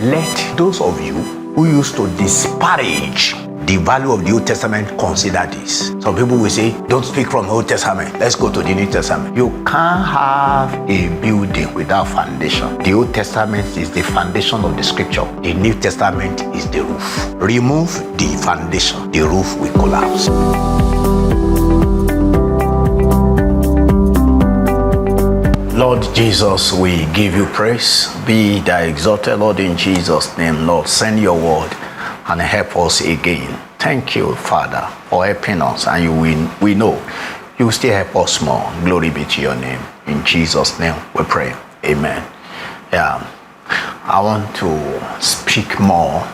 let those of you who used to disparage the value of the Old Testament consider this. Some people will say, don't speak from the Old Testament, let's go to the New Testament. You can't have a building without foundation. The Old Testament is the foundation of the scripture. The New Testament is the roof. Remove the foundation, the roof will collapse. Lord Jesus, we give you praise. Be thou exalted, Lord, in Jesus' name. Lord, send your word and help us again. Thank you, Father, for helping us, and we know you will still help us more. Glory be to your name. In Jesus' name we pray. Amen. I want to speak more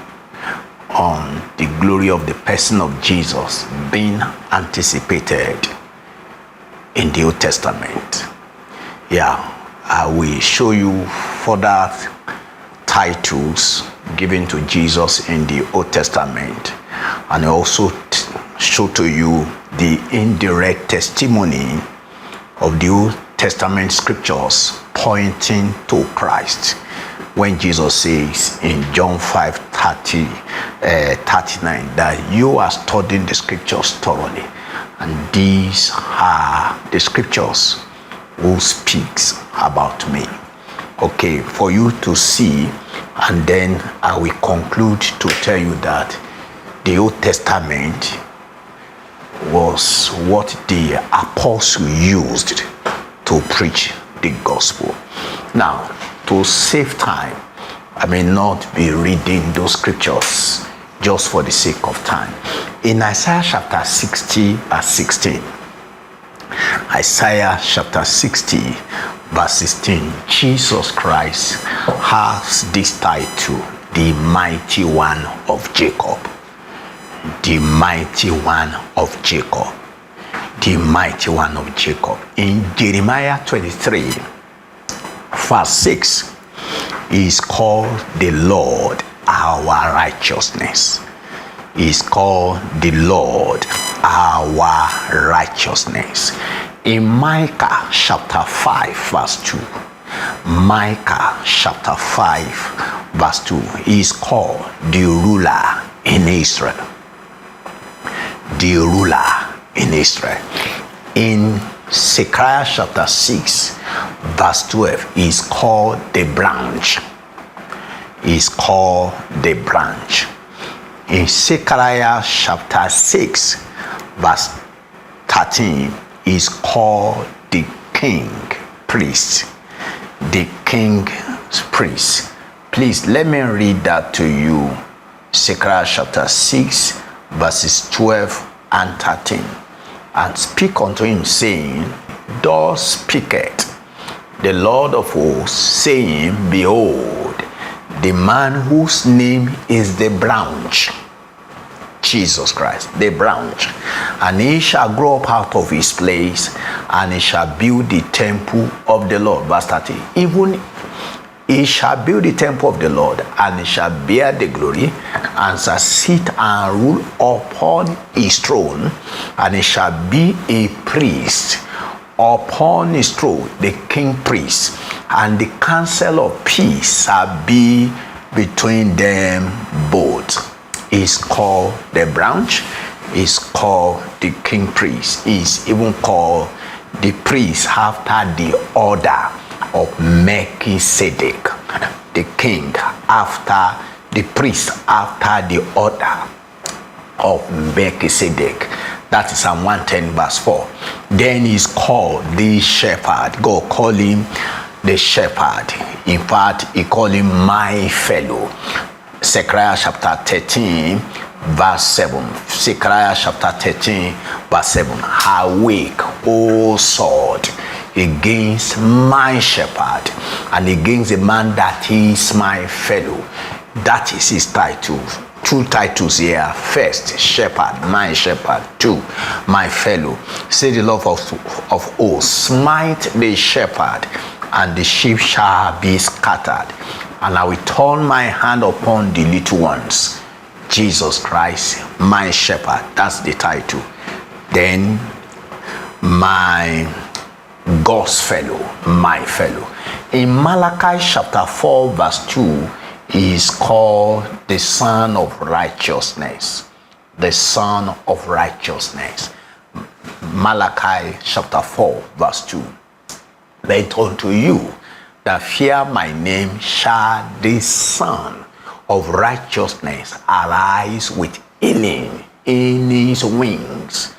on the glory of the person of Jesus being anticipated in the Old Testament. I will show you further titles given to Jesus in the Old Testament, and also show to you the indirect testimony of the Old Testament scriptures pointing to Christ. When Jesus says in John 5:39 that you are studying the scriptures thoroughly, and these are the scriptures who speaks about me. Okay, for you to see, and then I will conclude to tell you that the Old Testament was what the apostle used to preach the gospel. Now, to save time, I may not be reading those scriptures just for the sake of time. In Isaiah chapter 60 verse 16, Isaiah chapter 60 verse 16, Jesus Christ has this title, the mighty one of Jacob. The mighty one of Jacob. The mighty one of Jacob. In Jeremiah 23 verse 6, he is called the Lord our righteousness. He is called the Lord our righteousness. In Micah chapter 5 verse 2, Micah chapter 5 verse 2, he is called the ruler in Israel. The ruler in Israel. In Zechariah chapter 6 verse 12, he is called the branch. He is called the branch. In Zechariah chapter 6 verse 13, is called the king priest. The king priest. Please let me read that to you. Zechariah chapter 6 verses 12 and 13. And speak unto him, saying, thus speaketh the Lord of hosts, saying, behold, the man whose name is the branch, Jesus Christ, the branch, and he shall grow up out of his place, and he shall build the temple of the Lord. Verse 30. Even he shall build the temple of the Lord, and he shall bear the glory, and shall sit and rule upon his throne, and he shall be a priest upon his throne, the king priest, and the counsel of peace shall be between them both. Is called the branch, is called the king priest, is even called the priest after the order of Melchizedek, the king after the priest after the order of Melchizedek. That is Psalm 110 verse 4. Then he's called the shepherd. God call him the shepherd. In fact, he called him my fellow. Zechariah chapter 13 verse 7. Zechariah chapter 13 verse 7. Awake, O sword, against my shepherd, and against the man that is my fellow. That is his title. Two titles here. First, shepherd, my shepherd. Two, my fellow. Say the Lord of hosts, smite the shepherd, and the sheep shall be scattered. And I will turn my hand upon the little ones. Jesus Christ, my shepherd. That's the title. Then, my God's fellow, my fellow. In Malachi chapter 4 verse 2, He is called the Son of Righteousness. The Son of Righteousness. Malachi chapter 4 verse 2. But unto you that fear my name shall the Son of Righteousness arise with healing in his wings.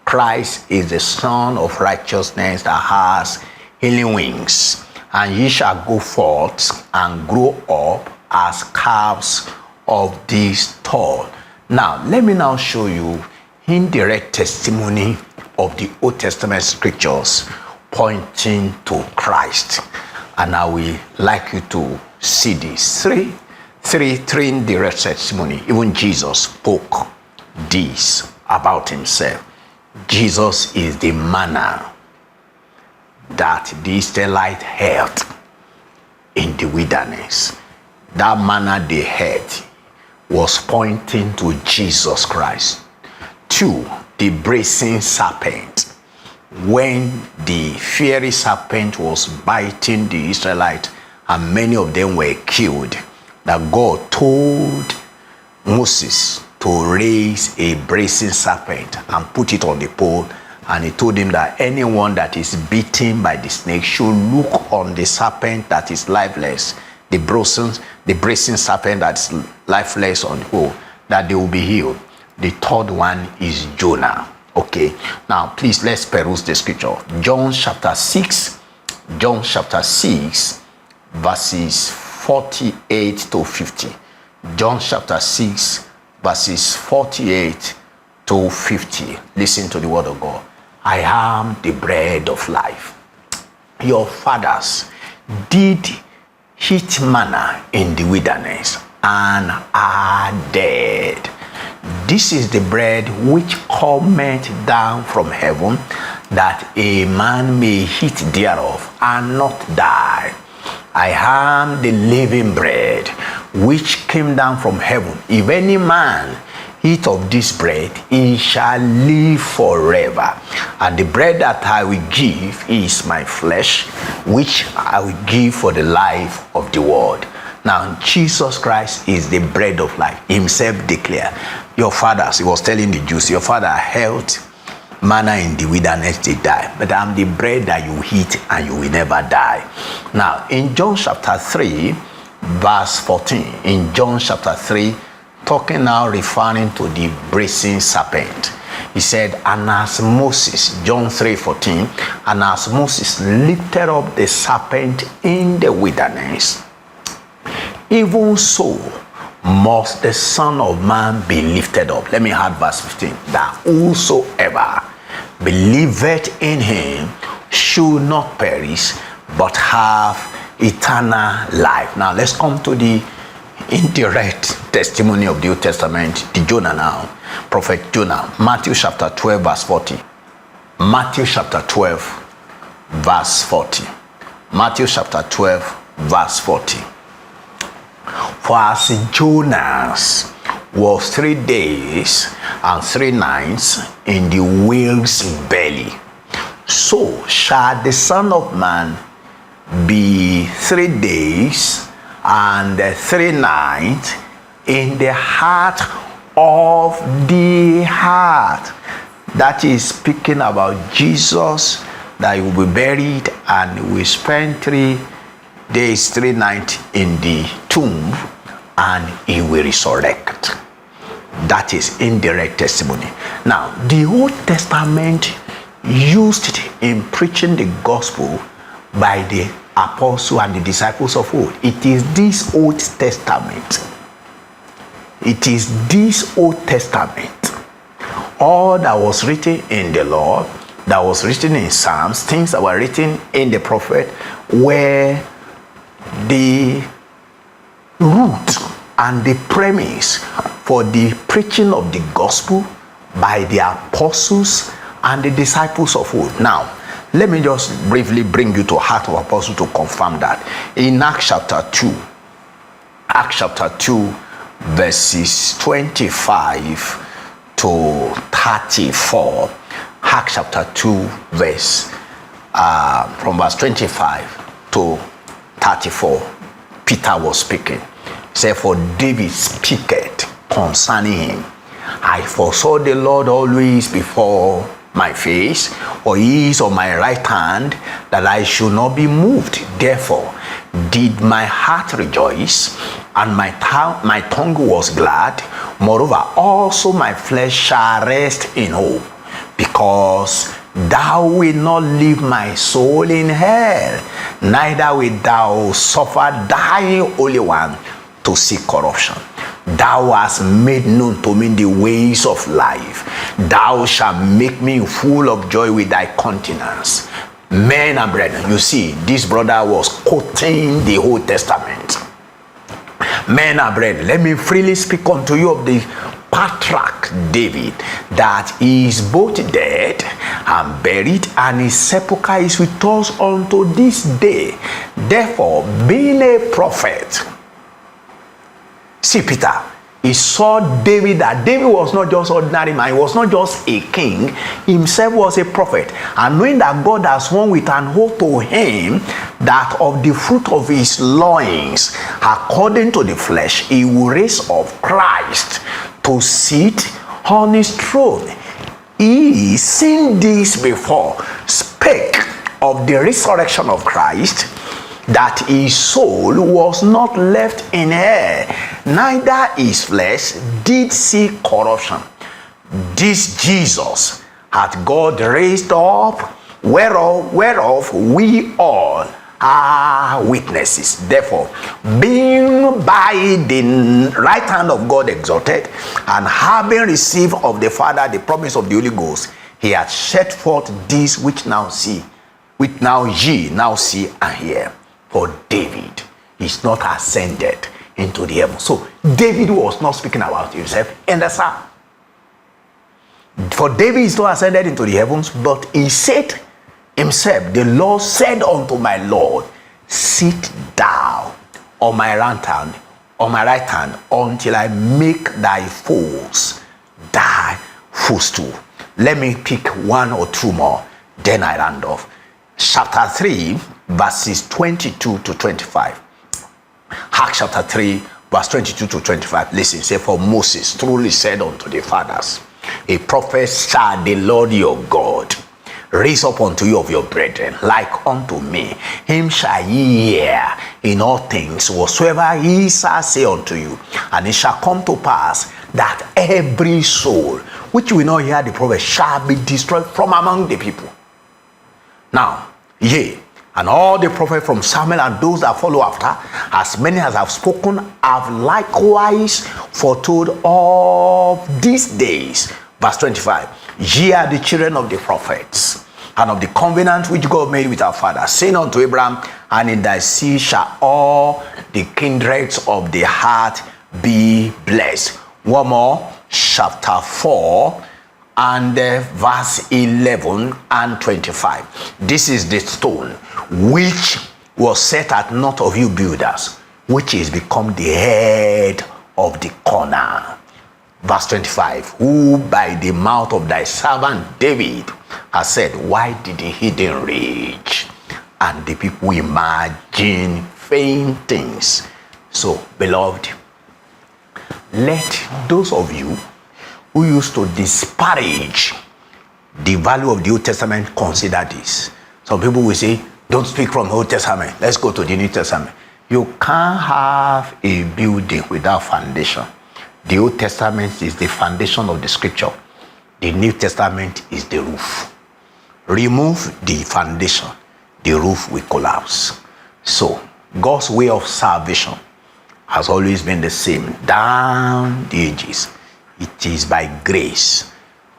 Christ is the Son of Righteousness that has healing wings. And ye shall go forth and grow up as calves of this stall. Now, let me now show you indirect testimony of the Old Testament scriptures pointing to Christ. And I will like you to see this. Three indirect testimony. Even Jesus spoke this about himself. Jesus is the manna that the Israelites had in the wilderness. That manna they had was pointing to Jesus Christ. 2, the brazen serpent. When the fiery serpent was biting the Israelites and many of them were killed, that God told Moses to raise a brazen serpent and put it on the pole. And he told him that anyone that is bitten by the snake should look on the serpent that is lifeless, the brazen serpent that is lifeless on the pole, that they will be healed. The third one is Jonah. Okay, now please let's peruse the scripture. John chapter 6 verses 48 to 50. John chapter 6 verses 48 to 50. Listen to the word of God. I am the bread of life. Your fathers did eat manna in the wilderness and are dead. This is the bread which cometh down from heaven, that a man may eat thereof and not die. I am the living bread which came down from heaven. If any man eat of this bread, he shall live forever. And the bread that I will give is my flesh, which I will give for the life of the world. Now, Jesus Christ is the bread of life. Himself declared, your fathers, he was telling the Jews, your father held manna in the wilderness, they die. But I'm the bread that you eat and you will never die. Now, in John chapter 3, verse 14, in John chapter 3, talking now referring to the brazen serpent. He said, and as Moses, John 3:14, and as Moses lifted up the serpent in the wilderness, even so must the Son of Man be lifted up. Let me add verse 15. That whosoever believeth in him should not perish, but have eternal life. Now let's come to the indirect testimony of the Old Testament, the Jonah now, prophet Jonah. Matthew chapter 12 verse 40. Matthew chapter 12 verse 40. Matthew chapter 12 verse 40. For as Jonas was 3 days and 3 nights in the whale's belly, so shall the Son of Man be 3 days and 3 nights in the heart of the heart. That is speaking about Jesus, that he will be buried and he will spend 3 days, 3 nights in the tomb, and he will resurrect. That is indirect testimony. Now, the Old Testament used in preaching the gospel by the apostle and the disciples of old. It is this Old Testament. It is this Old Testament. All that was written in the law, that was written in Psalms, things that were written in the prophet, were the root and the premise for the preaching of the gospel by the apostles and the disciples of old. Now, let me just briefly bring you to Acts of Apostles to confirm that. In Acts chapter 2, verses 25 to 34, Acts chapter 2, verse from verse 25 to 34, Peter was speaking. He Say, for David speaketh concerning him, I foresaw the Lord always before my face, or he is on my right hand, that I should not be moved. Therefore did my heart rejoice, and my tongue was glad. Moreover, also my flesh shall rest in hope, because thou wilt not leave my soul in hell, neither wilt thou suffer thy Holy One to see corruption. Thou hast made known to me the ways of life. Thou shalt make me full of joy with thy countenance. Men and brethren, you see, this brother was quoting the Old Testament. Men and brethren, let me freely speak unto you of the patriarch David, that he is both dead and buried, and his sepulchre is with us unto this day. Therefore, being a prophet, see, Peter, he saw David, that David was not just ordinary man, he was not just a king, himself was a prophet. And knowing that God has sworn with an oath to him that of the fruit of his loins, according to the flesh, he will raise up Christ to sit on his throne. He, seeing this before, spake of the resurrection of Christ, that his soul was not left in hell, neither his flesh did see corruption. This Jesus hath God raised up, whereof we all are witnesses. Therefore, being by the right hand of God exalted, and having received of the Father the promise of the Holy Ghost, he hath set forth this which now ye now see and hear. For David is not ascended into the heavens. So David was not speaking about himself in the psalm. For David is not ascended into the heavens, but he said himself, the Lord said unto my Lord, sit thou on my right hand, until I make thy foes thy footstool. Let me pick one or two more, then I round off. Chapter 3, verses 22 to 25. Acts chapter 3, verse 22 to 25. Listen, say, for Moses truly said unto the fathers, a prophet shall the Lord your God raise up unto you of your brethren, like unto me. Him shall ye hear in all things whatsoever he shall say unto you. And it shall come to pass that every soul which will not hear the prophet shall be destroyed from among the people. Now, yea, and all the prophets from Samuel and those that follow after, as many as have spoken, have likewise foretold of these days. Verse 25. Ye are the children of the prophets, and of the covenant which God made with our fathers, saying unto Abraham, and in thy seed shall all the kindreds of the heart be blessed. One more, chapter 4, and verse 11 and 25. This is the stone which was set at naught of you builders, which is become the head of the corner. Verse 25. Who by the mouth of thy servant David has said, why did the heathen rage, and the people imagine vain things? So, beloved, let those of you who used to disparage the value of the Old Testament consider this. Some people will say, don't speak from the Old Testament, let's go to the New Testament. You can't have a building without foundation. The Old Testament is the foundation of the scripture. The New Testament is the roof. Remove the foundation, the roof will collapse. So, God's way of salvation has always been the same down the ages. It is by grace,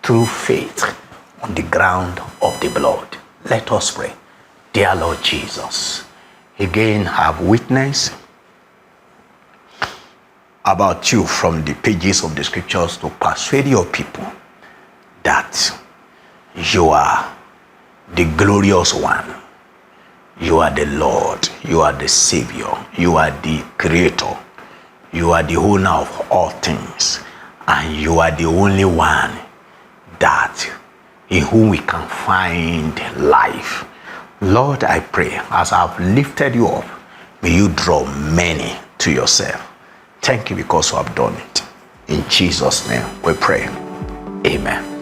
through faith, on the ground of the blood. Let us pray. Dear Lord Jesus, again have witnessed about you from the pages of the scriptures to persuade your people that you are the glorious one. You are the Lord. You are the Savior. You are the Creator. You are the owner of all things. And you are the only one that in whom we can find life. Lord, I pray, as I've lifted you up, may you draw many to yourself. Thank you because you have done it. In Jesus' name we pray. Amen.